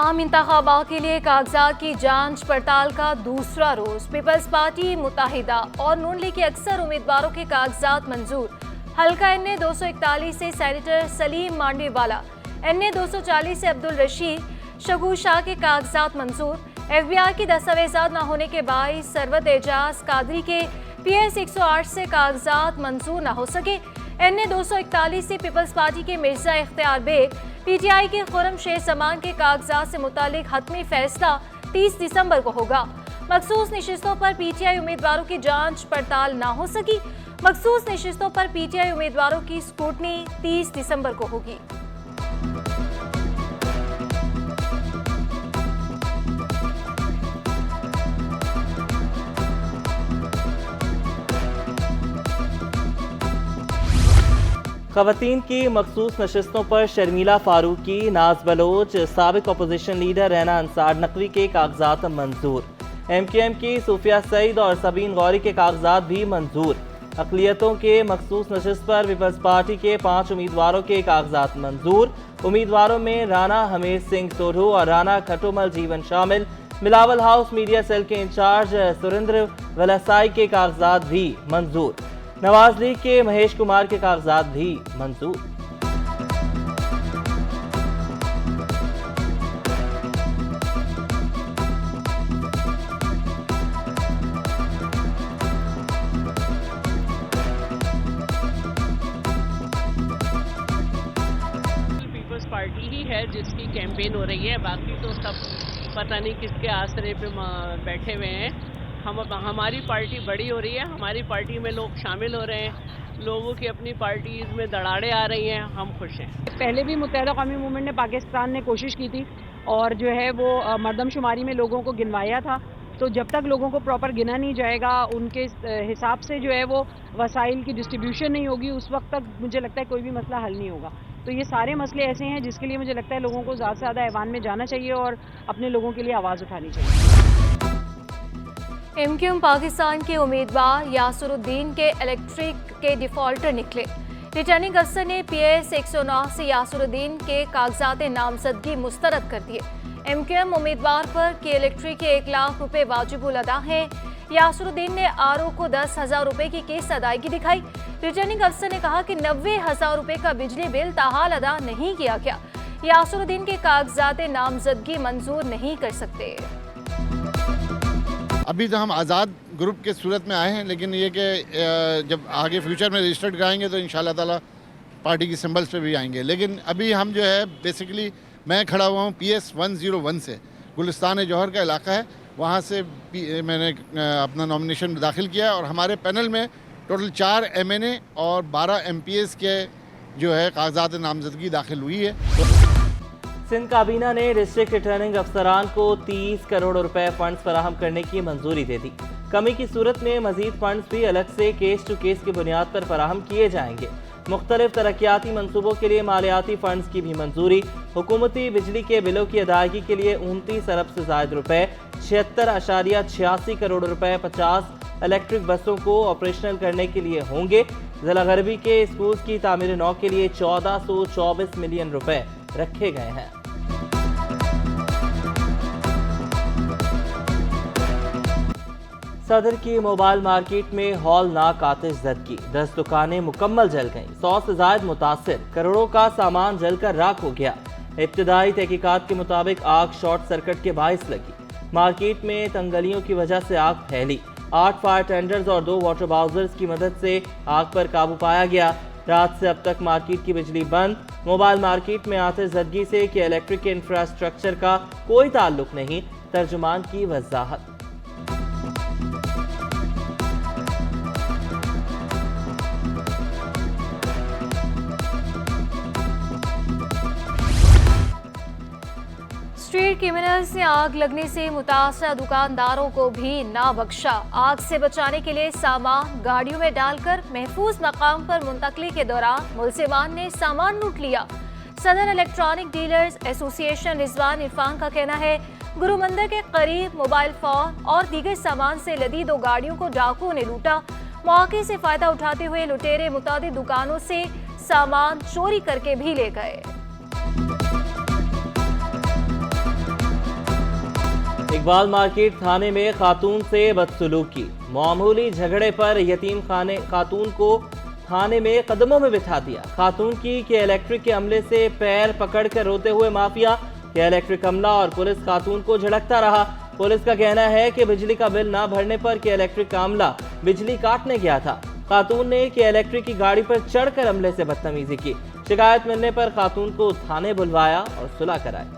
आम इंतखाबात के लिए कागजात की जांच पड़ताल का दूसरा रोज। पीपल्स पार्टी मुत्तहिदा और नून लीग के अक्सर उम्मीदवारों के कागजात मंजूर। हल्का NA 241 से सेनेटर सलीम मांडीवाला, NA 240 से अब्दुल रशीद शगू शाह के कागजात मंजूर। FBI की दस्तावेजात न होने के बाइस सरवत एजाज कादरी के PS 108 से कागजात मंजूर न हो सके। NA 241 से पीपल्स पार्टी के मिर्जा इख्तियार बेग, PTI के खुरम शेर समान के कागजात से मुतालिक हतमी फैसला 30 दिसंबर को होगा। मखसूस नशिस्तों पर PTI उम्मीदवारों की जांच पड़ताल न हो सकी। मखसूस नशिस्तों पर PTI उम्मीदवारों की स्क्रूटनी 30 दिसंबर को होगी। ख़वातीन की मखसूस नशिस्तों पर शर्मिला फारूकी, नाज बलोच, साबिक अपोजिशन लीडर रैना अंसार नकवी के कागजात मंजूर। MQM की सूफिया सईद और सबीन गौरी के कागजात भी मंजूर। अक़लियतों के मखसूस नशिस्त पर पीपल्स पार्टी के 5 उम्मीदवारों के कागजात मंजूर। उम्मीदवारों में राना हमीर सिंह सोढ़ू और राना खटोमल जीवन शामिल। मिलावल हाउस मीडिया सेल के इंचार्ज सुरेंद्र वलसाई के कागजात भी मंजूर। नवाज लीग के महेश कुमार के कागजात भी मंजूर। पीपल्स पार्टी ही है जिसकी कैंपेन हो रही है, बाकी तो सब पता नहीं किसके आसरे पे बैठे हुए हैं। हमारी पार्टी बड़ी हो रही है, हमारी पार्टी में लोग शामिल हो रहे हैं, लोगों की अपनी पार्टीज में दराड़े आ रही हैं, हम खुश हैं। पहले भी मुत्तहिदा कौमी मूवमेंट ने पाकिस्तान ने कोशिश की थी और जो है वो मरदमशुमारी में लोगों को गिनवाया था। तो जब तक लोगों को प्रॉपर गिना नहीं जाएगा, उनके हिसाब से जो है वो वसाइल की डिस्ट्रीब्यूशन नहीं होगी, उस वक्त तक मुझे लगता है कोई भी मसला हल नहीं होगा। तो ये सारे मसले ऐसे हैं जिसके लिए मुझे लगता है लोगों को ज़्यादा से ज़्यादा ऐवान में जाना चाहिए और अपने लोगों के लिए आवाज़ उठानी चाहिए। MQM पाकिस्तान के उम्मीदवार यासरुद्दीन के इलेक्ट्रिक के डिफॉल्टर निकले। रिटर्निंग अफसर ने PS 109 से यासरुद्दीन के कागजात नामजदगी मुस्तरद कर दिए। MQM उम्मीदवार पर के इलेक्ट्रिक के 1 लाख रुपए वाजिबुल अदा हैं। यासरुद्दीन ने RO को 10,000 रुपए की किस्त अदायगी दिखाई। रिटर्निंग अफसर ने कहा कि 90,000 रुपए का बिजली बिल ताहाल अदा नहीं किया गया। यासरुद्दीन के कागजात नामजदगी मंजूर नहीं कर सकते। अभी तो हम आज़ाद ग्रुप के सूरत में आए हैं, लेकिन ये कि जब आगे फ्यूचर में रजिस्टर्ड कराएंगे तो इंशाल्लाह ताला पार्टी की सिंबल्स पे भी आएंगे। लेकिन अभी हम जो है बेसिकली मैं खड़ा हुआ हूँ PS 101 से, गुलिस्तान जौहर का इलाका है, वहाँ से मैंने अपना नॉमिनेशन दाखिल किया और हमारे पैनल में टोटल 4 MNA और 12 MPs के जो है कागजात नामजदगी दाखिल हुई है। सिंध काबीना ने डिस्ट्रिक्ट रिटर्निंग अफसरान को 30 करोड़ रुपए फंड्स फराहम करने की मंजूरी दे दी। कमी की सूरत में मजीद फंड्स भी अलग से केस टू केस की बुनियाद पर फराहम किए जाएंगे। मुख्तलिफ तरक्याती मंसूबों के लिए मालियाती फंड्स की भी मंजूरी। हुकूमती बिजली के बिलों की अदायगी के लिए 29 अरब से ज़ायद रुपए, 76.86 करोड़ रुपए 50 इलेक्ट्रिक बसों को ऑपरेशनल करने के लिए होंगे। जिला गरबी के स्कूल की तामीर नौ के लिए 1424 मिलियन रुपए रखे गए हैं। सदर की मोबाइल मार्केट में हौलनाक आतिश ज़दगी, 10 दुकानें मुकम्मल जल गईं, 100 से ज़ायद मुतासिर, करोड़ों का सामान जलकर राख हो गया। इब्तिदाई तहकीकात के मुताबिक आग शॉर्ट सर्किट के बाइस लगी। मार्केट में तंगलियों की वजह से आग फैली। 8 फायर टेंडर्स और 2 वाटर बाउजर्स की मदद से आग पर काबू पाया गया। रात से अब तक मार्केट की बिजली बंद। मोबाइल मार्केट में आतिश ज़दगी से कि इलेक्ट्रिक के इंफ्रास्ट्रक्चर का कोई ताल्लुक नहीं, तर्जुमान की वजाहत। स्ट्रीट क्रिमिनल्स ने आग लगने से मुतासरा दुकानदारों को भी ना बख्शा। आग से बचाने के लिए सामान गाड़ियों में डालकर महफूज मकाम पर मुंतकली के दौरान मुलजिमान ने सामान लूट लिया। सदर electronic dealers association Rizwan Irfan का कहना है, गुरु मंदिर के करीब मोबाइल फोन और दीगर सामान से लदी 2 गाड़ियों को डाकुओं ने लूटा। मौके से फायदा उठाते हुए लुटेरे मुतादिद दुकानों से सामान चोरी करके भी ले गए। इकबाल मार्केट थाने में खातून से बदसलूकी। मामूली झगड़े पर यतीम खातून को थाने में कदमों में बिठा दिया। खातून की के इलेक्ट्रिक के अमले से पैर पकड़कर रोते हुए माफिया। के इलेक्ट्रिक अमला और पुलिस खातून को झड़कता रहा। पुलिस का कहना है कि बिजली का बिल ना भरने पर के इलेक्ट्रिक का अमला बिजली काटने गया था। खातून ने के इलेक्ट्रिक की गाड़ी पर चढ़कर अमले से बदतमीजी की। शिकायत मिलने पर खातून को थाने बुलवाया और सुलह कराई।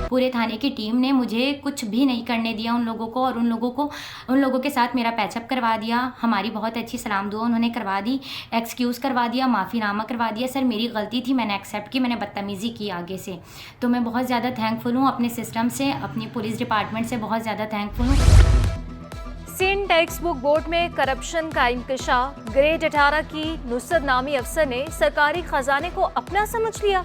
पूरे थाने की टीम ने मुझे कुछ भी नहीं करने दिया उन लोगों को, और उन लोगों के साथ मेरा पैचअप करवा दिया। हमारी बहुत अच्छी सलाम दुआ उन्होंने करवा दी, एक्सक्यूज़ करवा दिया, माफ़ीनामा करवा दिया। सर मेरी गलती थी, मैंने एक्सेप्ट की, मैंने बदतमीज़ी की आगे से। तो मैं बहुत ज़्यादा थैंकफुल हूँ अपने सिस्टम से, अपनी पुलिस डिपार्टमेंट से बहुत ज़्यादा थैंकफुल हूँ। सिंध टेक्स्ट बुक बोर्ड में करप्शन का इंकशाफ। ग्रेड 18 की नुसरत नामी अफसर ने सरकारी खजाने को अपना समझ लिया।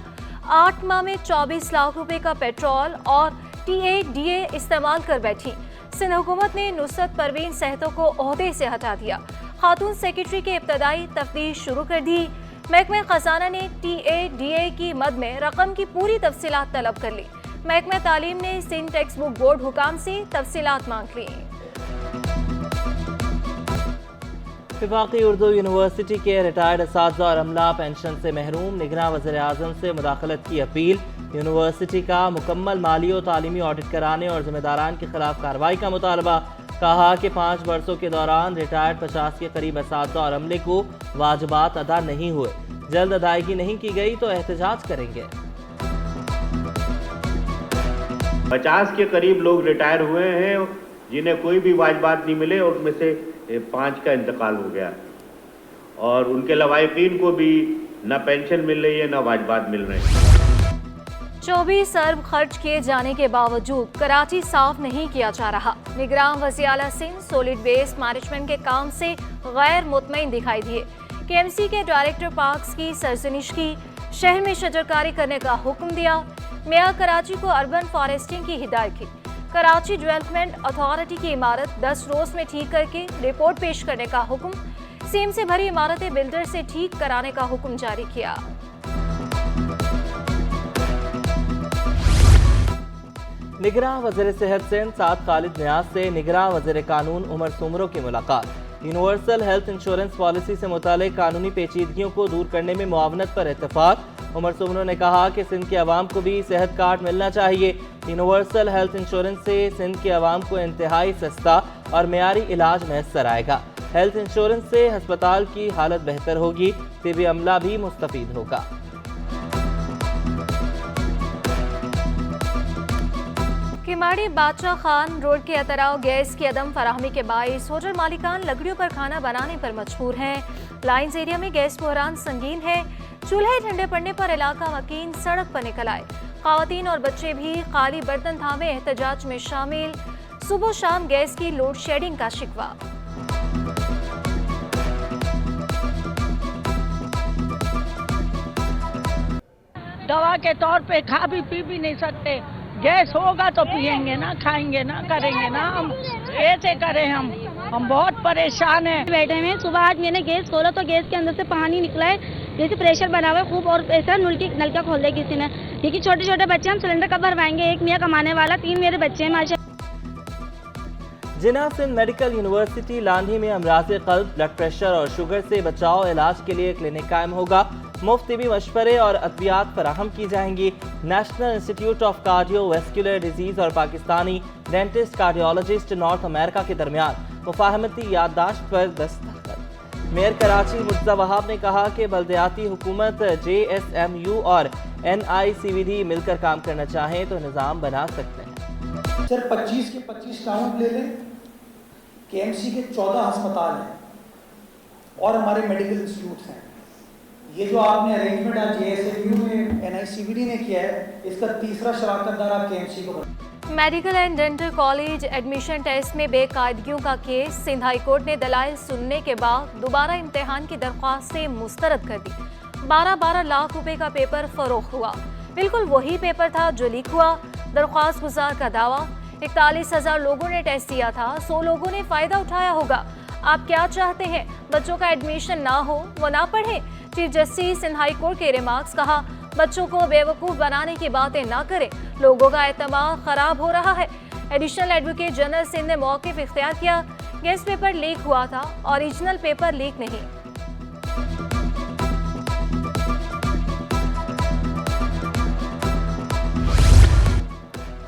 8 माह में 24 लाख रुपए का पेट्रोल और टीएडीए इस्तेमाल कर बैठी। सिंध हुकूमत ने नुसरत परवीन सहतो को ओहदे से हटा दिया। खातून सेक्रेटरी के इब्तदाई तफ्तीश शुरू कर दी। महकमा खजाना ने टीएडीए की मद में रकम की पूरी तफसीलात तलब कर ली। महकमा तालीम ने सिंध टेक्स्ट बुक बोर्ड हुकाम से तफसीलात मांग ली। वफाकी उर्दू यूनिवर्सिटी के रिटायर्ड असातिज़ा और अमला पेंशन से महरूम। निगरान वज़ीर-ए-आज़म से मुदाखलत की अपील। यूनिवर्सिटी का मुकम्मल माली और तालीमी ऑडिट कराने और जिम्मेदारान के खिलाफ कार्रवाई का मुतालबा। कहा कि 5 वर्षों के दौरान रिटायर्ड 50 के करीब असातिज़ा और अमले को वाजिबात अदा नहीं हुए। जल्द अदायगी नहीं की गई तो एहतजाज करेंगे। 50 के करीब लोग रिटायर हुए हैं जिन्हें कोई भी वाजिबात नहीं मिले, और उनमें से 5 का इंतकाल हो गया, और उनके लवाहिकीन को भी न पेंशन मिल रही है न वाजिबात मिल रहे हैं। 24 अरब खर्च किए जाने के बावजूद कराची साफ नहीं किया जा रहा। निगरान वज़ीर आला सिंध सॉलिड वेस्ट मैनेजमेंट के काम से गैर मुतमईन दिखाई दिए। केएमसी के डायरेक्टर पार्क्स की सरजनिश की। शहर में शजरकारी करने का हुक्म दिया। मेयर कराची को अर्बन फॉरेस्टिंग की हिदायत की। कराची डेवलपमेंट अथॉरिटी की इमारत 10 रोज में ठीक करके रिपोर्ट पेश करने का हुक्म। सीम से भरी इमारतें बिल्डर से ठीक कराने का हुक्म जारी किया। निगरान वज़ीर सेहत सिंध साद खालिद नियाज से निगरान वज़ीर कानून उमर सुमरो की मुलाकात। यूनिवर्सल हेल्थ इंश्योरेंस पॉलिसी से मुतालिक कानूनी पेचीदगियों को दूर करने में मुआवनत पर इत्तेफाक। उमर सुमरो ने कहा कि सिंध के अवाम को भी सेहत कार्ड मिलना चाहिए। यूनिवर्सल हेल्थ इंश्योरेंस से सिंध के अवाम को इंतहाई सस्ता और मेयारी इलाज मैसर आएगा। हेल्थ इंश्योरेंस से हस्पताल की हालत बेहतर होगी, तिबी अमला भी मुस्तफीद होगा। किमाड़ी बादशाह खान रोड के अतराव गैस की अदम फराहमी के बाइस होटल मालिकान लकड़ियों पर खाना बनाने पर मजबूर हैं। लाइन्स एरिया में गैस बहरान संगीन है। चूल्हे ठंडे पड़ने पर इलाका मकीन सड़क पर निकल आए। खवातीन और बच्चे भी खाली बर्तन थामे एहतजाज में शामिल। सुबह शाम गैस की लोड शेडिंग का शिकवा। दवा के तौर पे खा भी पी भी नहीं सकते। गैस होगा तो पिएंगे ना, खाएंगे ना, करेंगे ना। हम कैसे करें? हम बहुत परेशान हैं। बैठे हुए हैं। सुबह आज मैंने गैस खोला तो गैस के अंदर से पानी निकला है, जैसे प्रेशर बना हुआ है खूब, और ऐसा नलका खोल दिया किसी ने। क्योंकि छोटे छोटे बच्चे, हम सिलेंडर कब भरवाएंगे? एक मियाँ कमाने वाला, 3 मेरे बच्चे हैं माशा। जिना सिंध मेडिकल यूनिवर्सिटी लांधी में अमराज़ क़ल्ब, ब्लड प्रेशर और शुगर से बचाव इलाज के लिए क्लिनिक कायम होगा। मुफ्त तिबी मशवरे और अद्वियात फराहम की जाएंगी। National institute of cardiovascular disease और Pakistani dentist cardiologist North America के दरमियान मुफाहमती याददाश्त पर दस्तखत। मेयर कराची मुर्तज़ा वहाब ने कहा कि बल्दियाती हुकूमत, JSMU और NICVD मिलकर काम करना चाहें तो निज़ाम बना सकते हैं। सर 25 के 25 टाउन ले लें। KMC के 14 अस्पताल हैं और हमारे मेडिकल इंस्टीट्यूट हैं। ये जो आपने अरेंजमेंट आज JSMU में NICVD ने किया है, इसका तीसरा शराकतदार आप KMC को बना। Medical and dental college admission test में बेकायदगियों का केस। सिंध हाई कोर्ट ने दलाइल सुनने के बाद दोबारा इम्तिहान की दरख्वास्त से मुस्तरद कर दी। 12-12 लाख रुपए का पेपर फरोख्त हुआ। बिल्कुल वही पेपर था जो लीक हुआ। दरख्वास्त गुजार का दावा, 41,000 लोगों ने टेस्ट दिया था, 100 लोगों ने फायदा उठाया होगा। आप क्या चाहते हैं? बच्चों का एडमिशन ना हो, वो ना पढ़े? Chief justice in high court के रिमार्क्स, कहा बच्चों को बेवकूफ बनाने की बातें ना करें, लोगों का एतमाद खराब हो रहा है। एडिशनल एडवोकेट जनरल सिंह ने मौक़िफ़ इख्तियार किया, गेस्ट पेपर लीक हुआ था, ओरिजिनल पेपर लीक नहीं।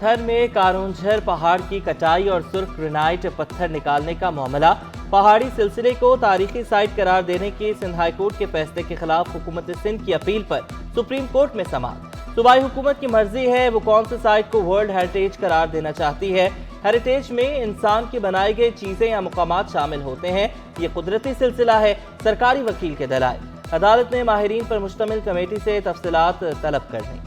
थर में कारोंझर पहाड़ की कटाई और सुर्ख ग्रेनाइट पत्थर निकालने का मामला, पहाड़ी सिलसिले को तारीखी साइट करार देने के सिंध हाई कोर्ट के फैसले के खिलाफ हुकूमत सिंध की अपील पर सुप्रीम कोर्ट में समाअत। सूबाई हुकूमत की मर्जी है वो कौन से साइट को वर्ल्ड हेरिटेज करार देना चाहती है। हेरिटेज में इंसान की बनाई गई चीजें या मुकामात शामिल होते हैं, ये कुदरती सिलसिला है। सरकारी वकील के दलाइल, अदालत ने माहिरीन पर मुश्तमिल कमेटी से तफसीलात तलब कर दी।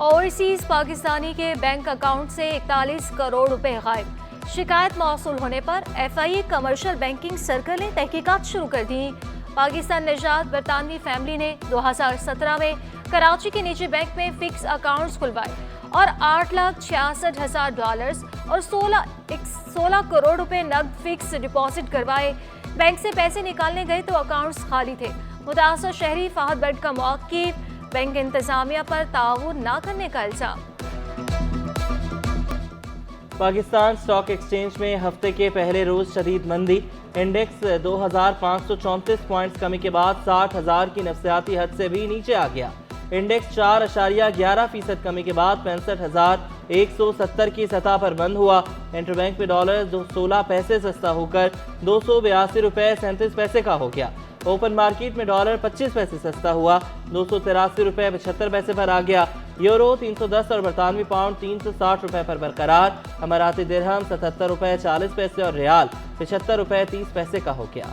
ओवरसीज पाकिस्तानी के बैंक अकाउंट से 41 करोड़ रुपए गायब। शिकायत मौसूल होने पर FIA कमर्शियल बैंकिंग सर्कल ने तहकीकात शुरू कर दी। पाकिस्तान निजात बरतानवी फैमिली ने 2017 में कराची के निजी बैंक में फिक्स अकाउंट्स खुलवाए और $8,66,000 और 16 करोड़ रुपए नकद फिक्स डिपॉजिट करवाए। बैंक से पैसे निकालने गए तो अकाउंट्स खाली थे। मुतासर शहरी फाहद बट का मौक़िफ़, बैंक इंतजामिया पर ताउन न करने का इल्जाम। पाकिस्तान स्टॉक एक्सचेंज में हफ्ते के पहले रोज शदीद मंदी। इंडेक्स 2534 पॉइंट्स कमी के बाद 60,000 की नफसियाती हद से भी नीचे आ गया। इंडेक्स 4.11% कमी के बाद 65,170 की सतह पर बंद हुआ। इंटरबैंक में डॉलर 16 पैसे सस्ता होकर 282 रुपये 37 पैसे का हो गया। ओपन मार्केट में डॉलर 25 पैसे सस्ता हुआ, 283 रुपये 75 पैसे पर आ गया। यूरो 310 और बरतानवी पाउंड 360 रुपये पर बरकरार। अमाराती दिरहम 77 रुपये 40 पैसे और रियाल 75 रुपये 30 पैसे का हो गया।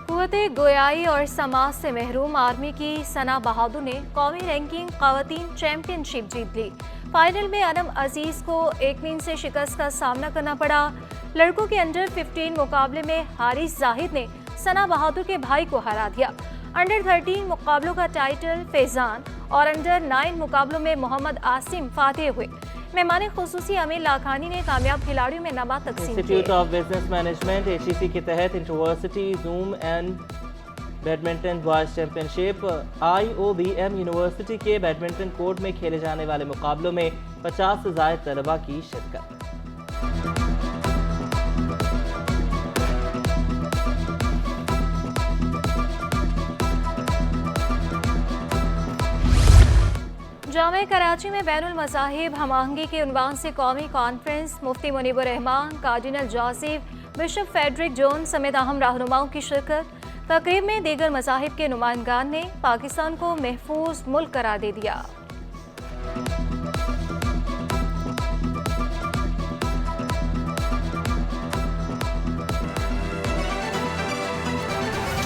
कुव्वते गोयाई और समाज से महरूम आर्मी की सना बहादुर ने कौमी रैंकिंग ख़वातीन चैंपियनशिप जीत ली। फाइनल में अनम अजीज को 1-3 से शिकस्त का सामना करना पड़ा। लड़कों के अंडर 15 मुकाबले में हारिस जाहिद ने सना बहादुर के भाई को हरा दिया। अंडर 13 मुकाबलों का टाइटल फैजान और अंडर 9 मुकाबलों में मोहम्मद आसिम फातेह हुए। मेहमान खुसूसी अमीर लाखानी ने कामयाब खिलाड़ियों में इनामात तकसीम किए। Institute of business management HEC के तहत interversity zoom and badminton boys championship IOBM university के बैडमिंटन कोर्ट में खेले जाने वाले मुकाबलों में 50 से ज़ायद तलबा की शिरकत। जामे कराची में बैनुल मज़ाहिब हमाहंगी के उन्वान से कौमी conference, Mufti Munibur Rehman, cardinal Joseph, bishop Frederick Jones समेत अहम रहनुमाओं की शिरकत। तकरीब में दीगर मज़ाहिब के नुमाइंदान ने पाकिस्तान को महफूज मुल्क करार दे दिया।